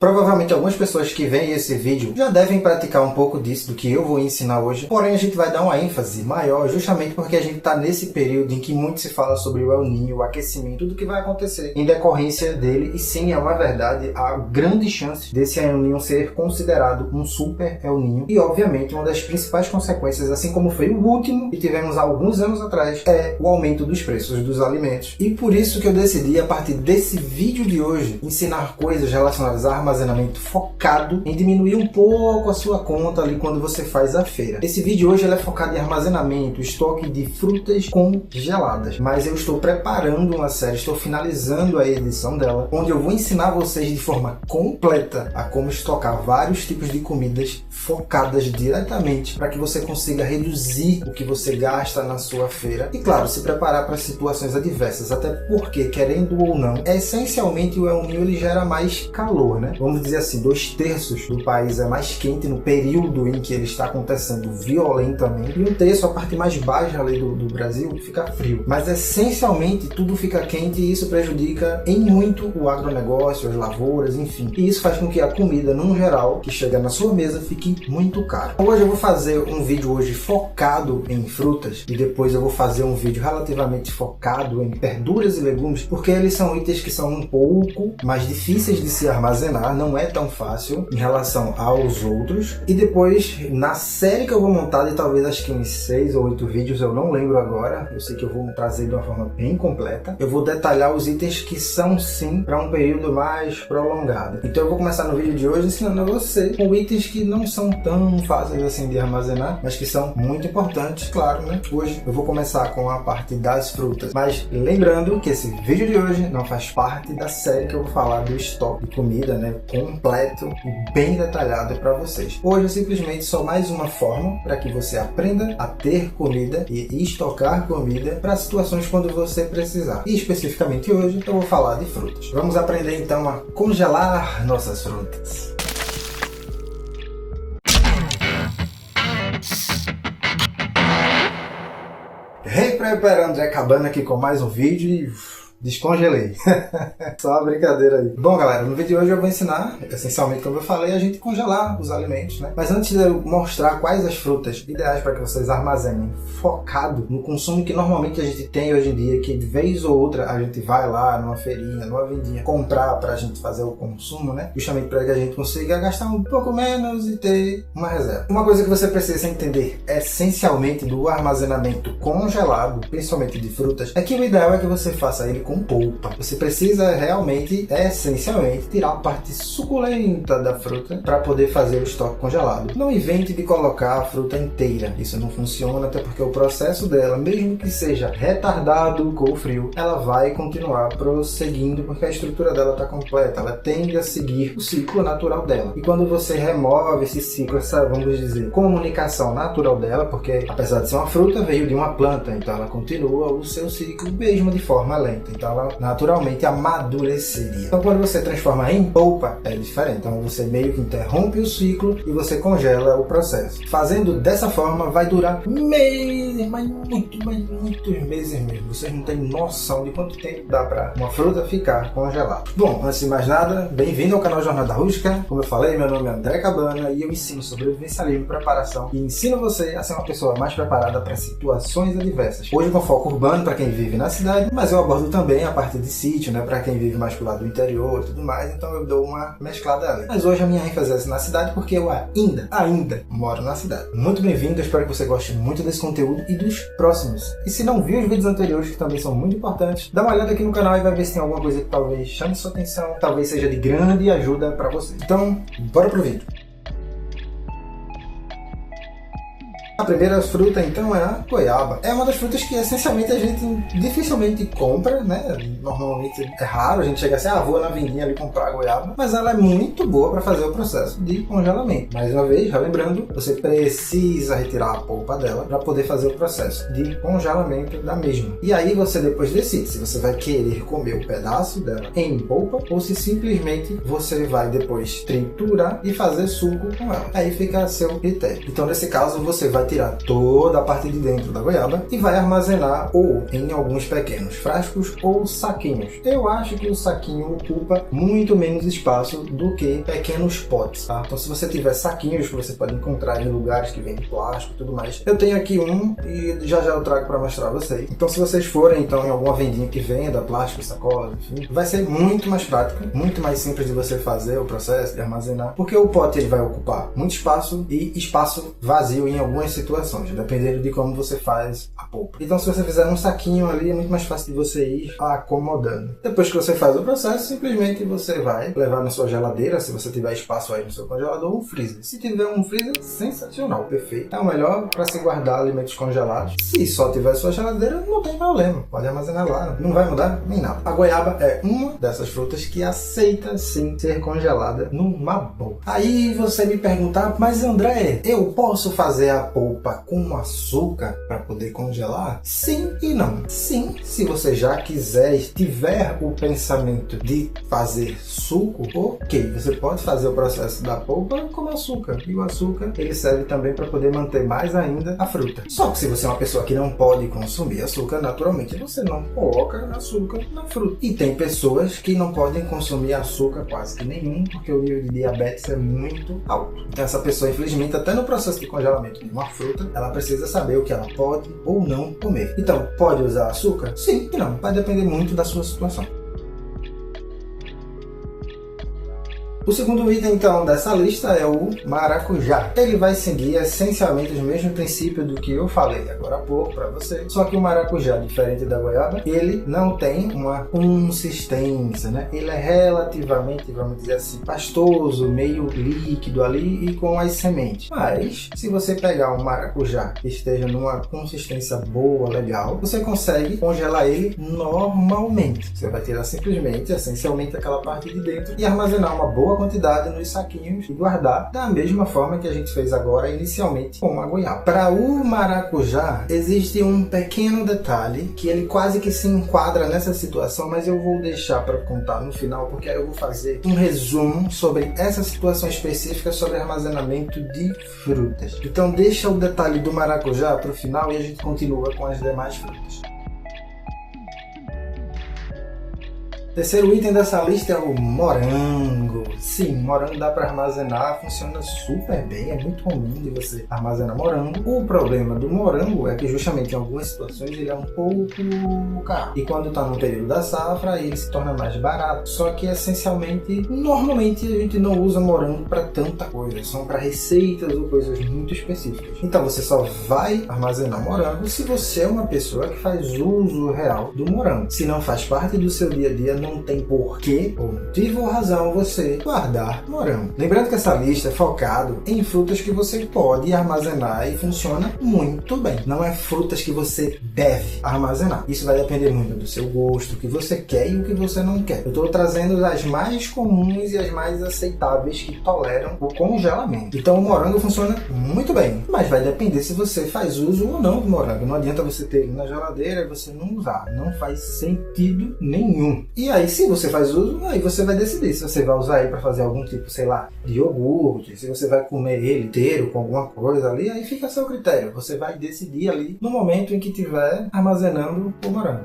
Provavelmente algumas pessoas que veem esse vídeo já devem praticar um pouco disso, do que eu vou ensinar hoje. Porém, a gente vai dar uma ênfase maior justamente porque a gente está nesse período em que muito se fala sobre o El Niño, o aquecimento, tudo que vai acontecer em decorrência dele. E sim, é uma verdade, há grande chance desse El Niño ser considerado um super El Niño. E, obviamente, uma das principais consequências, assim como foi o último que tivemos há alguns anos atrás, é o aumento dos preços dos alimentos. E por isso que eu decidi, a partir desse vídeo de hoje, ensinar coisas relacionadas a armazenamento focado em diminuir um pouco a sua conta ali quando você faz a feira. Esse vídeo hoje ele é focado em armazenamento, estoque de frutas congeladas, mas eu estou preparando uma série, estou finalizando a edição dela, onde eu vou ensinar vocês de forma completa a como estocar vários tipos de comidas focadas diretamente para que você consiga reduzir o que você gasta na sua feira e, claro, se preparar para situações adversas, até porque, querendo ou não, essencialmente o El Niño ele gera mais calor, né? Vamos dizer assim, 2/3 do país é mais quente no período em que ele está acontecendo violentamente, e 1/3, a parte mais baixa ali do Brasil, fica frio. Mas essencialmente tudo fica quente e isso prejudica em muito o agronegócio, as lavouras, enfim. E isso faz com que a comida, no geral, que chega na sua mesa, fique muito cara. Hoje eu vou fazer um vídeo hoje focado em frutas e depois eu vou fazer um vídeo relativamente focado em verduras e legumes, porque eles são itens que são um pouco mais difíceis de se armazenar, não é tão fácil em relação aos outros. E depois, na série que eu vou montar, de talvez acho que uns 6 ou 8 vídeos, eu não lembro agora, eu sei que eu vou trazer de uma forma bem completa, eu vou detalhar os itens que são sim para um período mais prolongado. Então eu vou começar no vídeo de hoje ensinando a você com itens que não são tão fáceis assim de armazenar, mas que são muito importantes, claro, né? Hoje eu vou começar com a parte das frutas, mas lembrando que esse vídeo de hoje não faz parte da série que eu vou falar do estoque de comida, né, completo e bem detalhado para vocês. Hoje é simplesmente só mais uma forma para que você aprenda a ter comida e estocar comida para situações quando você precisar. E especificamente hoje eu vou falar de frutas. Vamos aprender então a congelar nossas frutas. Repreparando, já acabando aqui com mais um vídeo e descongelei. Só uma brincadeira aí. Bom, galera, no vídeo de hoje eu vou ensinar, essencialmente, como eu falei, a gente congelar os alimentos, né? Mas antes de eu mostrar quais as frutas ideais para que vocês armazenem focado no consumo que normalmente a gente tem hoje em dia, que de vez ou outra a gente vai lá numa feirinha, numa vendinha, comprar para a gente fazer o consumo, né? Justamente para que a gente consiga gastar um pouco menos e ter uma reserva. Uma coisa que você precisa entender essencialmente do armazenamento congelado, principalmente de frutas, é que o ideal é que você faça ele com polpa. Você precisa realmente, essencialmente, tirar a parte suculenta da fruta para poder fazer o estoque congelado. Não invente de colocar a fruta inteira. Isso não funciona, até porque o processo dela, mesmo que seja retardado com o frio, ela vai continuar prosseguindo porque a estrutura dela está completa. Ela tende a seguir o ciclo natural dela. E quando você remove esse ciclo, essa, vamos dizer, comunicação natural dela, porque apesar de ser uma fruta, veio de uma planta, então ela continua o seu ciclo mesmo de forma lenta. Então ela naturalmente amadureceria. Então quando você transforma em polpa, é diferente. Então você meio que interrompe o ciclo e você congela o processo. Fazendo dessa forma vai durar meses, mas muitos meses mesmo. Vocês não têm noção de quanto tempo dá para uma fruta ficar congelada. Bom, antes de mais nada, bem-vindo ao canal Jornada Rústica. Como eu falei, meu nome é André Cabana e eu ensino sobrevivencialismo e preparação e ensino você a ser uma pessoa mais preparada para situações adversas. Hoje com foco urbano para quem vive na cidade, mas eu abordo também a parte de sítio, né, para quem vive mais pro lado do interior e tudo mais, então eu dou uma mesclada ali. Mas hoje a minha ênfase é na cidade porque eu ainda moro na cidade. Muito bem-vindo, eu espero que você goste muito desse conteúdo e dos próximos. E se não viu os vídeos anteriores, que também são muito importantes, dá uma olhada aqui no canal e vai ver se tem alguma coisa que talvez chame sua atenção, talvez seja de grande ajuda para você. Então, bora pro vídeo. A primeira fruta, então, é a goiaba. É uma das frutas que, essencialmente, a gente dificilmente compra, né? Normalmente é raro a gente chegar assim, vou na vendinha ali comprar a goiaba. Mas ela é muito boa para fazer o processo de congelamento. Mais uma vez, relembrando, você precisa retirar a polpa dela para poder fazer o processo de congelamento da mesma. E aí você depois decide se você vai querer comer o pedaço dela em polpa ou se simplesmente você vai depois triturar e fazer suco com ela. Aí fica a seu critério. Então, nesse caso, você vai tirar toda a parte de dentro da goiaba e vai armazenar ou em alguns pequenos frascos ou saquinhos. Eu acho que o saquinho ocupa muito menos espaço do que pequenos potes, tá? Então se você tiver saquinhos que você pode encontrar em lugares que vendem plástico e tudo mais, eu tenho aqui um e já eu trago para mostrar a vocês. Então se vocês forem então em alguma vendinha que venda plástico, sacola, enfim, vai ser muito mais prático, muito mais simples de você fazer o processo de armazenar, porque o pote ele vai ocupar muito espaço e espaço vazio em algumas situações, dependendo de como você faz a polpa. Então se você fizer um saquinho ali, é muito mais fácil de você ir acomodando. Depois que você faz o processo, simplesmente você vai levar na sua geladeira, se você tiver espaço aí no seu congelador, um freezer. Se tiver um freezer, sensacional, perfeito. É o melhor para se guardar alimentos congelados. Se só tiver sua geladeira, não tem problema, pode armazenar lá, não vai mudar nem nada. A goiaba é uma dessas frutas que aceita sim ser congelada numa boa. Aí você me perguntar, mas André, eu posso fazer a polpa com açúcar para poder congelar? Sim e não. Sim, se você já quiser, tiver o pensamento de fazer suco, ok, você pode fazer o processo da polpa com açúcar. E o açúcar, ele serve também para poder manter mais ainda a fruta. Só que se você é uma pessoa que não pode consumir açúcar, naturalmente você não coloca açúcar na fruta. E tem pessoas que não podem consumir açúcar quase que nenhum, porque o nível de diabetes é muito alto. Então essa pessoa, infelizmente, até no processo de congelamento de uma fruta, ela precisa saber o que ela pode ou não comer. Então, pode usar açúcar? Sim e não. Vai depender muito da sua situação. O segundo item, então, dessa lista é o maracujá. Ele vai seguir essencialmente os mesmos princípios do que eu falei agora há pouco para você. Só que o maracujá, diferente da goiaba, ele não tem uma consistência, né? Ele é relativamente, vamos dizer assim, pastoso, meio líquido ali e com as sementes. Mas, se você pegar um maracujá que esteja numa consistência boa, legal, você consegue congelar ele normalmente. Você vai tirar simplesmente, essencialmente, aquela parte de dentro e armazenar uma boa quantidade nos saquinhos e guardar da mesma forma que a gente fez agora inicialmente com a goiaba. Para o maracujá existe um pequeno detalhe que ele quase que se enquadra nessa situação, mas eu vou deixar para contar no final, porque aí eu vou fazer um resumo sobre essa situação específica sobre armazenamento de frutas. Então deixa o detalhe do maracujá para o final e a gente continua com as demais frutas. Terceiro item dessa lista é o morango. Sim, morango dá para armazenar, funciona super bem, é muito comum de você armazenar morango. O problema do morango é que justamente em algumas situações ele é um pouco caro. E quando está no período da safra, ele se torna mais barato. Só que essencialmente, normalmente a gente não usa morango para tanta coisa, são para receitas ou coisas muito específicas. Então você só vai armazenar morango se você é uma pessoa que faz uso real do morango. Se não faz parte do seu dia a dia, não tem porquê, ou motivo ou razão, você guardar morango. Lembrando que essa lista é focada em frutas que você pode armazenar e funciona muito bem. Não é frutas que você deve armazenar. Isso vai depender muito do seu gosto, o que você quer e o que você não quer. Eu estou trazendo as mais comuns e as mais aceitáveis que toleram o congelamento. Então o morango funciona muito bem, mas vai depender se você faz uso ou não do morango. Não adianta você ter ele na geladeira e você não usar. Não faz sentido nenhum. E aí, se você faz uso, aí você vai decidir se você vai usar ele para fazer algum tipo, sei lá, de iogurte, se você vai comer ele inteiro com alguma coisa ali, aí fica a seu critério. Você vai decidir ali no momento em que estiver armazenando o morango.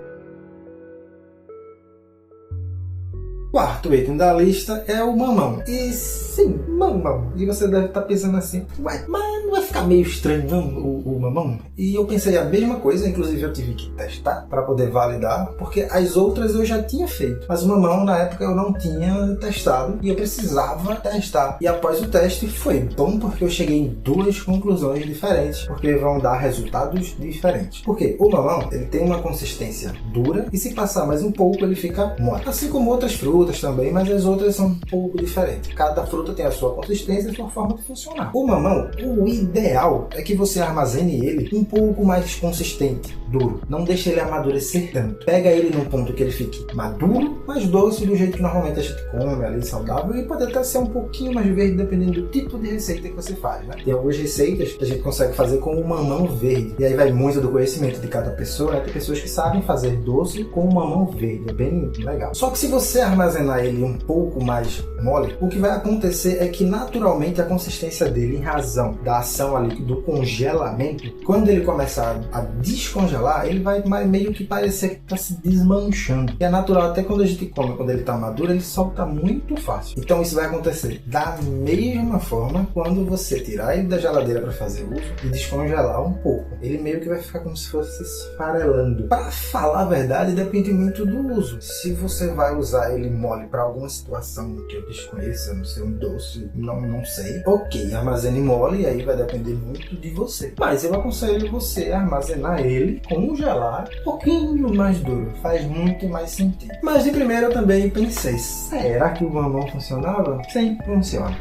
Quarto item da lista é o mamão. E sim, mamão. E você deve estar pensando assim, ué, mas não vai ficar meio estranho não, o mamão? E eu pensei a mesma coisa, inclusive eu tive que testar para poder validar, porque as outras eu já tinha feito. Mas o mamão na época eu não tinha testado e eu precisava testar. E após o teste foi bom porque eu cheguei em duas conclusões diferentes, porque vão dar resultados diferentes. Porque o mamão, ele tem uma consistência dura e se passar mais um pouco ele fica mole. Assim como outras frutas também, mas as outras são um pouco diferentes. Cada fruta tem a sua consistência e a sua forma de funcionar. O mamão, o ideal é que você armazene ele um pouco mais consistente, duro. Não deixe ele amadurecer tanto. Pega ele num ponto que ele fique maduro, mas doce do jeito que normalmente a gente come ali, saudável, e pode até ser um pouquinho mais verde dependendo do tipo de receita que você faz, né? Tem algumas receitas que a gente consegue fazer com o mamão verde. E aí vai muito do conhecimento de cada pessoa, né? Tem pessoas que sabem fazer doce com o mamão verde. É bem legal. Só que se você armazenar ele um pouco mais mole, o que vai acontecer acontecer é que naturalmente a consistência dele, em razão da ação ali do congelamento, quando ele começar a descongelar, ele vai meio que parecer que está se desmanchando. E é natural, até quando a gente come, quando ele está maduro, ele solta muito fácil. Então isso vai acontecer da mesma forma quando você tirar ele da geladeira para fazer uso e descongelar um pouco. Ele meio que vai ficar como se fosse esfarelando. Para falar a verdade, depende muito do uso. Se você vai usar ele mole para alguma situação que eu desconheça, não sei, um doce, não sei, ok, armazene mole, e aí vai depender muito de você. Mas eu aconselho você a armazenar ele, congelar, um pouquinho mais duro, faz muito mais sentido. Mas de primeiro eu também pensei, será que o mamão funcionava? Sim, funciona.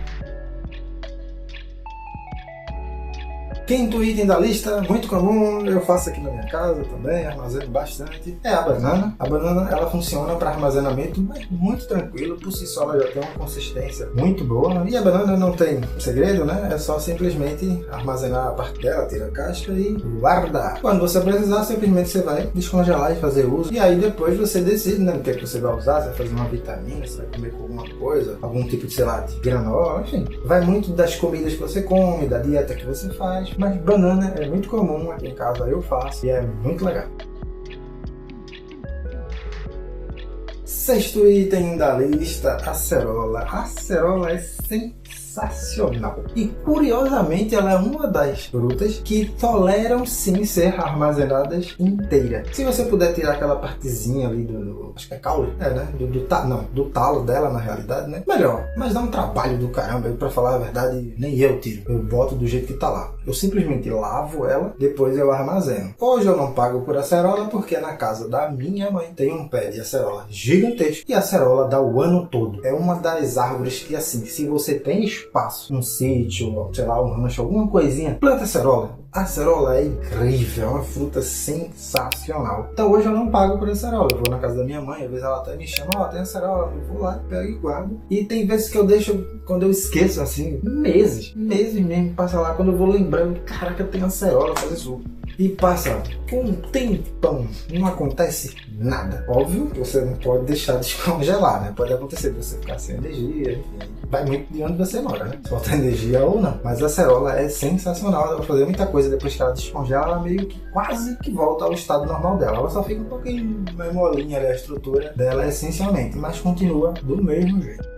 Quinto item da lista, muito comum, eu faço aqui na minha casa também, armazeno bastante, é a banana. A banana, ela funciona para armazenamento, mas muito tranquilo, por si só ela já tem uma consistência muito boa. E a banana não tem segredo, né? É só simplesmente armazenar a parte dela, tirar a casca e guardar. Quando você precisar, simplesmente você vai descongelar e fazer uso. E aí depois você decide, né, o que você vai usar, você vai fazer uma vitamina, você vai comer com alguma coisa, algum tipo de, sei lá, de granola, enfim. Vai muito das comidas que você come, da dieta que você faz. Mas banana é muito comum, aqui em casa eu faço e é muito legal. Sexto item da lista, acerola. A acerola é sensacional. E curiosamente ela é uma das frutas que toleram sim ser armazenadas inteira. Se você puder tirar aquela partezinha ali acho que é caule, né? Do talo dela na realidade, né? Melhor. Mas dá um trabalho do caramba. Pra falar a verdade, nem eu tiro. Eu boto do jeito que tá lá. Eu simplesmente lavo ela, depois eu armazeno. Hoje eu não pago por acerola porque na casa da minha mãe tem um pé de acerola gigantesco e a acerola dá o ano todo. É uma das árvores que, assim, se você tem espaço, um sítio, sei lá, um rancho, alguma coisinha, planta acerola. A acerola é incrível, é uma fruta sensacional. Então hoje eu não pago por acerola. Eu vou na casa da minha mãe, às vezes ela até me chama, tem acerola, eu vou lá, pego e guardo. E tem vezes que eu deixo, quando eu esqueço, assim, meses mesmo, passa lá, quando eu vou lembrando, caraca, tem acerola, fazer suco. E passa um tempão, não acontece nada. Óbvio que você não pode deixar descongelar, né? Pode acontecer de você ficar sem energia, enfim. Vai muito de onde você mora, né? Se falta energia ou não. Mas a acerola é sensacional, dá pra fazer muita coisa. Depois que ela descongela, ela meio que quase que volta ao estado normal dela. Ela só fica um pouquinho mais molinha ali, a estrutura dela essencialmente, mas continua do mesmo jeito.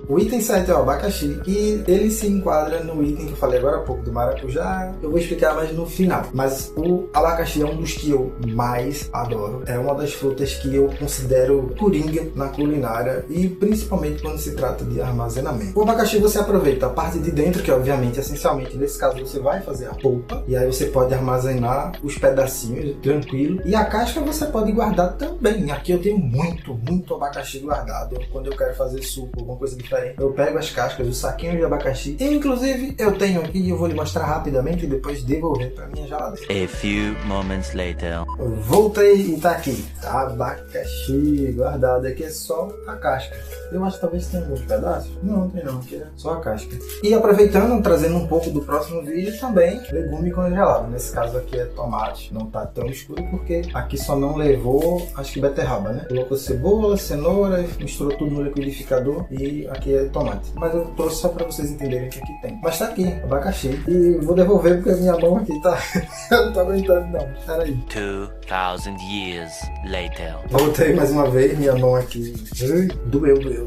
O item 7 é o abacaxi e ele se enquadra no item que eu falei agora há pouco do maracujá. Eu vou explicar mais no final. Mas o abacaxi é um dos que eu mais adoro. É uma das frutas que eu considero coringa na culinária e principalmente quando se trata de armazenamento. O abacaxi você aproveita a parte de dentro, que obviamente, essencialmente, nesse caso você vai fazer a polpa e aí você pode armazenar os pedacinhos tranquilo. E a casca você pode guardar também. Aqui eu tenho muito abacaxi guardado. Quando eu quero fazer suco, alguma coisa diferente, eu pego as cascas, os saquinhos de abacaxi. Inclusive, eu tenho aqui e eu vou lhe mostrar rapidamente e depois devolver para minha geladeira. A few moments later. Voltei e tá aqui. Abacaxi guardado. Aqui é só a casca. Eu acho que talvez tenha alguns pedaços. Não tem não. Aqui é só a casca. E aproveitando, trazendo um pouco do próximo vídeo também, legume congelado. Nesse caso aqui é tomate. Não tá tão escuro porque aqui só não levou, acho que beterraba, né? Colocou cebola, cenoura, misturou tudo no liquidificador e aqui é tomate. Mas eu trouxe só pra vocês entenderem que aqui tem. Mas tá aqui, abacaxi. E vou devolver porque a minha mão aqui tá... eu não tô aguentando não. Peraí. 2000 years later. Voltei mais uma vez, minha mão aqui. Doeu.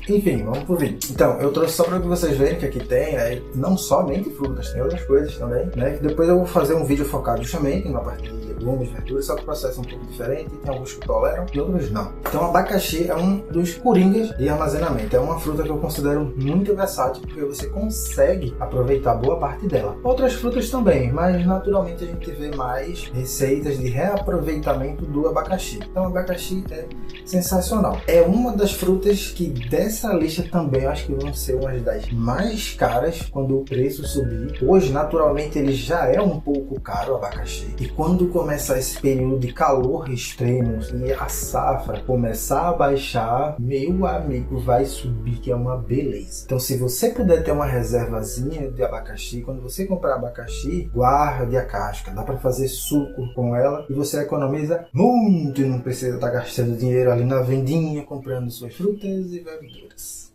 Enfim, vamos pro vídeo. Então, eu trouxe só para que vocês verem que aqui tem, não somente frutas, tem outras coisas também, né? Depois eu vou fazer um vídeo focado justamente na parte de legumes, verduras, só que o processo é um pouco diferente, tem alguns que toleram e outros não. Então, abacaxi é um dos coringas de armazenamento. É uma fruta que eu considero muito versátil, porque você consegue aproveitar boa parte dela. Outras frutas também, mas naturalmente a gente vê mais receitas de reaproveitamento do abacaxi. Então, o abacaxi é sensacional. É uma das frutas que dessa lista também eu acho que vão ser umas das mais caras quando o preço subir. Hoje, naturalmente, ele já é um pouco caro, o abacaxi. E quando começa começar esse período de calor extremo e a safra começar a baixar, meu amigo, vai subir, que é uma beleza. Então, se você puder ter uma reservazinha de abacaxi, quando você comprar abacaxi, guarde a casca. Dá para fazer suco com ela e você economiza muito e não precisa estar gastando dinheiro ali na vendinha comprando suas frutas e verduras.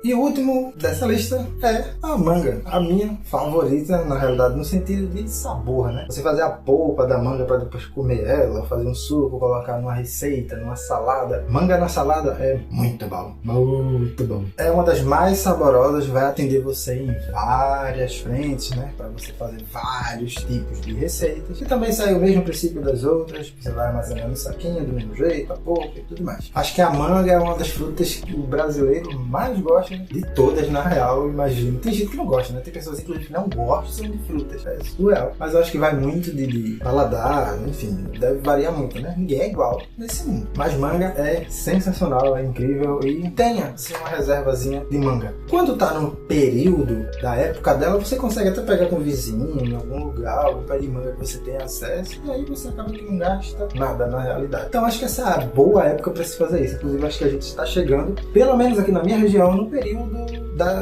E o último dessa lista é a manga, a minha favorita, na realidade, no sentido de sabor, né? Você fazer a polpa da manga para depois comer ela, fazer um suco, colocar numa receita, numa salada. Manga na salada é muito bom, muito bom. É uma das mais saborosas, vai atender você em várias frentes, né? Para você fazer vários tipos de receitas. E também segue o mesmo princípio das outras, você vai armazenar no saquinho do mesmo jeito, a polpa e tudo mais. Acho que a manga é uma das frutas que o brasileiro mais gosta de todas, na real, eu imagino. Tem gente que não gosta, né? Tem pessoas, inclusive, que não gostam de frutas. É surreal. Mas eu acho que vai muito de paladar, enfim, deve variar muito, né? Ninguém é igual nesse mundo. Mas manga é sensacional, é incrível e tenha, assim, uma reservazinha de manga. Quando tá no período da época dela, você consegue até pegar com o vizinho, em algum lugar, algum pé de manga que você tem acesso, e aí você acaba que não gasta nada na realidade. Então acho que essa é a boa época para se fazer isso. Inclusive, acho que a gente está chegando, pelo menos aqui na minha região, no período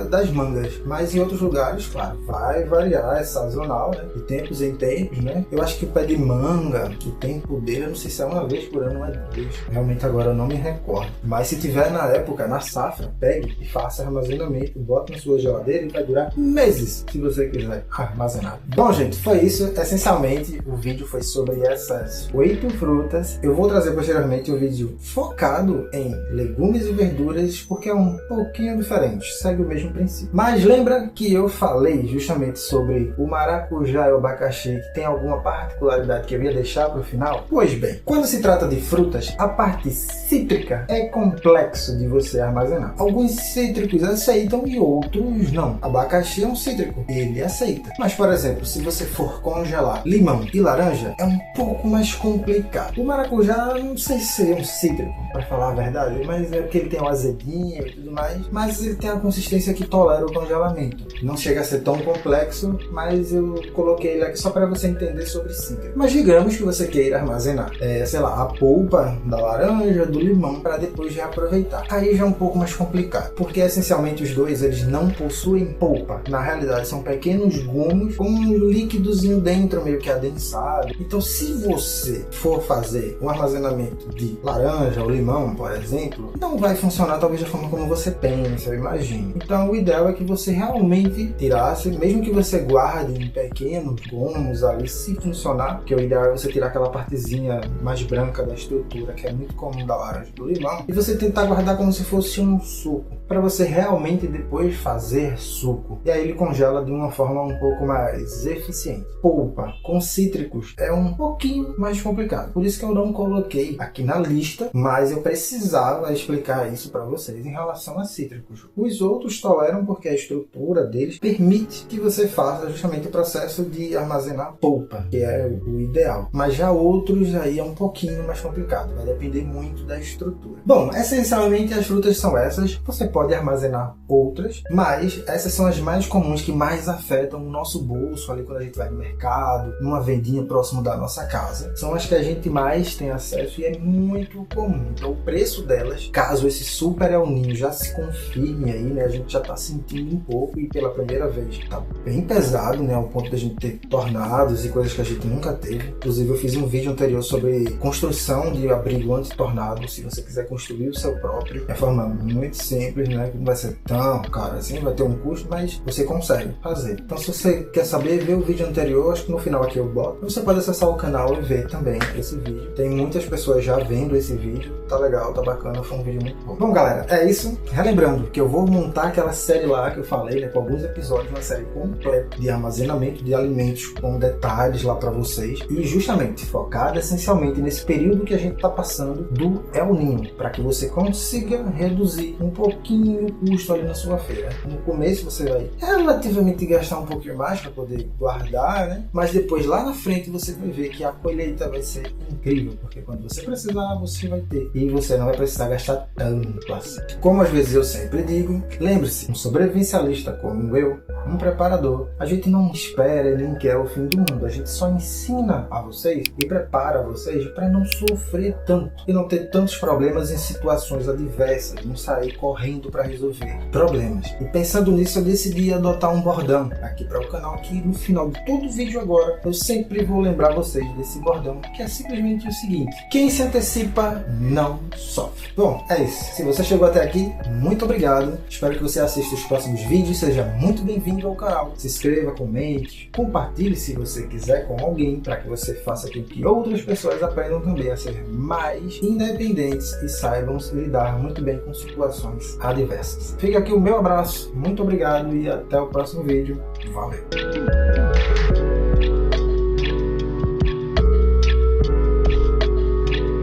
das mangas, mas em outros lugares, claro, vai variar, é sazonal, né? De tempos em tempos, né? Eu acho que o pé de manga, o tempo dele, eu não sei se é uma vez por ano ou é duas. Realmente agora eu não me recordo. Mas se tiver na época, na safra, pegue e faça armazenamento, bota na sua geladeira e vai durar meses, se você quiser armazenar. Bom, gente, foi isso. Essencialmente, o vídeo foi sobre essas 8 frutas. Eu vou trazer posteriormente um vídeo focado em legumes e verduras, porque é um pouquinho diferente, segue o mesmo princípio. Mas lembra que eu falei justamente sobre o maracujá e o abacaxi, que tem alguma particularidade que eu ia deixar para o final? Pois bem, quando se trata de frutas, a parte cítrica é complexo de você armazenar. Alguns cítricos aceitam e outros não. Abacaxi é um cítrico, ele aceita. Mas, por exemplo, se você for congelar limão e laranja, é um pouco mais complicado. O maracujá, não sei se seria um cítrico, para falar a verdade, mas é porque ele tem um azedinho e tudo mais, mas ele tem a consistência que tolera o congelamento. Não chega a ser tão complexo, mas eu coloquei ele aqui só para você entender sobre cítrico. Mas digamos que você queira armazenar, sei lá, a polpa da laranja, do limão, para depois reaproveitar. Aí já é um pouco mais complicado, porque essencialmente os dois, eles não possuem polpa. Na realidade, são pequenos gomos com um líquidozinho dentro, meio que adensado. Então, se você for fazer um armazenamento de laranja ou limão, por exemplo, não vai funcionar talvez da forma como você pensa, eu imagino. Então, o ideal é que você realmente tirasse, mesmo que você guarde em pequenos gomos ali, se funcionar, porque o ideal é você tirar aquela partezinha mais branca da estrutura, que é muito comum da laranja e do limão, e você tentar guardar como se fosse um suco, para você realmente depois fazer suco. E aí ele congela de uma forma um pouco mais eficiente. Polpa com cítricos é um pouquinho mais complicado, por isso que eu não coloquei aqui na lista, mas eu precisava explicar isso para vocês em relação a cítricos. Os outros toleram porque a estrutura deles permite que você faça justamente o processo de armazenar polpa, que é o ideal. Mas já outros aí é um pouquinho mais complicado, vai depender muito da estrutura. Bom, essencialmente as frutas são essas. Você pode armazenar outras, mas essas são as mais comuns, que mais afetam o nosso bolso ali quando a gente vai no mercado, numa vendinha próximo da nossa casa. São as que a gente mais tem acesso e é muito comum. Então o preço delas, caso esse super El Niño já se confirme aí, né, a gente já está sentindo um pouco e pela primeira vez tá bem pesado, né, ao ponto da gente ter tornados e coisas que a gente nunca teve. Inclusive eu fiz um vídeo anterior sobre construção de abrigo anti-tornado. Se você quiser construir o seu próprio, é forma muito simples, né, que não vai ser tão caro assim, vai ter um custo, mas você consegue fazer. Então se você quer saber, vê o vídeo anterior, acho que no final aqui eu boto. Você pode acessar o canal e ver também esse vídeo. Tem muitas pessoas já vendo esse vídeo, tá legal, tá bacana, foi um vídeo muito bom. Bom galera, é isso. Relembrando que eu vou montar aquela série lá que eu falei, né, com alguns episódios, uma série completa de armazenamento de alimentos com detalhes lá para vocês e justamente focada essencialmente nesse período que a gente tá passando do El Niño, para que você consiga reduzir um pouquinho o custo ali na sua feira. No começo você vai relativamente gastar um pouquinho mais para poder guardar, né, mas depois lá na frente você vai ver que a colheita vai ser incrível, porque quando você precisar, você vai ter e você não vai precisar gastar tanto assim. Como às vezes eu sempre digo, Lembre-se, um sobrevivencialista como eu, um preparador, a gente não espera e nem quer o fim do mundo, a gente só ensina a vocês e prepara vocês para não sofrer tanto e não ter tantos problemas em situações adversas, não sair correndo para resolver problemas. E pensando nisso, eu decidi adotar um bordão aqui para o canal, que no final de todo vídeo agora eu sempre vou lembrar vocês desse bordão, que é simplesmente o seguinte: quem se antecipa não sofre. Bom, é isso. Se você chegou até aqui, muito obrigado. Espero que você assista os próximos vídeos, seja muito bem-vindo ao canal. Se inscreva, comente, compartilhe se você quiser com alguém, para que você faça com que outras pessoas aprendam também a ser mais independentes e saibam lidar muito bem com situações adversas. Fica aqui o meu abraço, muito obrigado e até o próximo vídeo. Valeu!